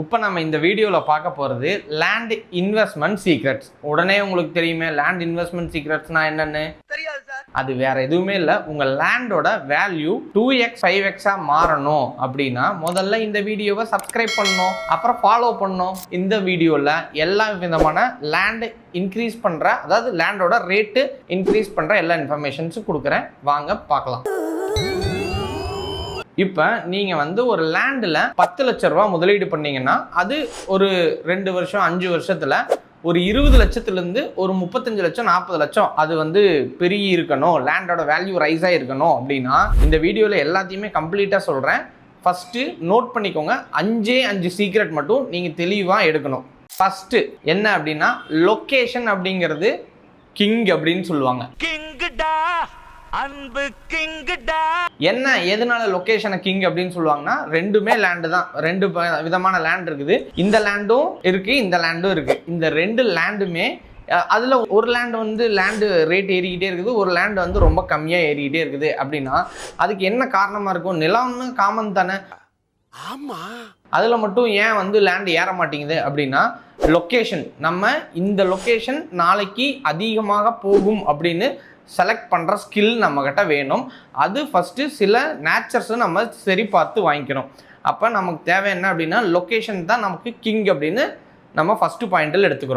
இப்போ நம்ம இந்த வீடியோவில் பார்க்க போகிறது லேண்ட் இன்வெஸ்ட்மெண்ட் சீக்ரெட்ஸ். உடனே உங்களுக்கு தெரியுமே லேண்ட் இன்வெஸ்ட்மெண்ட் சீக்ரெட்ஸ்னா என்னன்னு? தெரியாது சார். அது வேற எதுவுமே இல்லை. உங்கள் லேண்டோட வேல்யூ 2x 5x மாறணும் அப்படின்னா முதல்ல இந்த வீடியோவை சப்ஸ்கிரைப் பண்ணணும், அப்புறம் ஃபாலோ பண்ணணும். இந்த வீடியோவில் எல்லா விதமான லேண்ட் இன்க்ரீஸ் பண்ணுற, அதாவது லேண்டோட ரேட்டு இன்க்ரீஸ் பண்ணுற எல்லா இன்ஃபர்மேஷன்ஸும் கொடுக்குறேன், வாங்க பார்க்கலாம். இப்போ நீங்கள் ஒரு லேண்டில் 10 லட்ச ரூபா முதலீடு பண்ணீங்கன்னா அது ஒரு 2 வருஷம் 5 வருஷத்தில் ஒரு 20 லட்சத்துலேருந்து ஒரு 35 லட்சம் 40 லட்சம் அது பெருகி இருக்கணும், லேண்டோட வேல்யூ ரைஸ் ஆகிருக்கணும். அப்படின்னா இந்த வீடியோவில் எல்லாத்தையுமே கம்ப்ளீட்டாக சொல்கிறேன். ஃபஸ்ட்டு நோட் பண்ணிக்கோங்க, 5 சீக்ரெட் மட்டும் நீங்கள் தெளிவாக எடுக்கணும். ஃபஸ்ட்டு என்ன அப்படின்னா, லொக்கேஷன் அப்படிங்கிறது கிங் அப்படின்னு சொல்லுவாங்க. அன்பு கிங்குடா. என்ன எதனால லொகேஷனை கிங் அப்படின்னு சொல்லுவாங்கன்னா, ரெண்டுமே லேண்டு தான். 2 விதமான லேண்ட் இருக்குது. இந்த லேண்டும் இருக்கு, இந்த லேண்டும் இருக்கு. இந்த 2 லேண்டுமே அதில் ஒரு லேண்டு லேண்டு ரேட் ஏறிக்கிட்டே இருக்குது, ஒரு லேண்டு ரொம்ப கம்மியாக ஏறிக்கிட்டே இருக்குது. அப்படின்னா அதுக்கு என்ன காரணமாக இருக்கும்? நிலம்னு காமன் தானே. ஆமாம். அதில் மட்டும் ஏன் லேண்டு ஏற மாட்டேங்குது அப்படின்னா, லொக்கேஷன். நம்ம இந்த லொக்கேஷன் நாளைக்கு அதிகமாக போகும் அப்படின்னு செலக்ட் பண்ணுற ஸ்கில் நம்மக்கிட்ட வேணும். அது ஃபஸ்ட்டு சில நேச்சர்ஸை நம்ம சரி பார்த்து வாங்கிக்கணும். அப்போ நமக்கு தேவை என்ன அப்படின்னா, லொக்கேஷன் தான் நமக்கு கிங் அப்படின்னு நம்ம ஃபஸ்ட்டு பாயிண்டில் எடுத்துக்கிறோம்.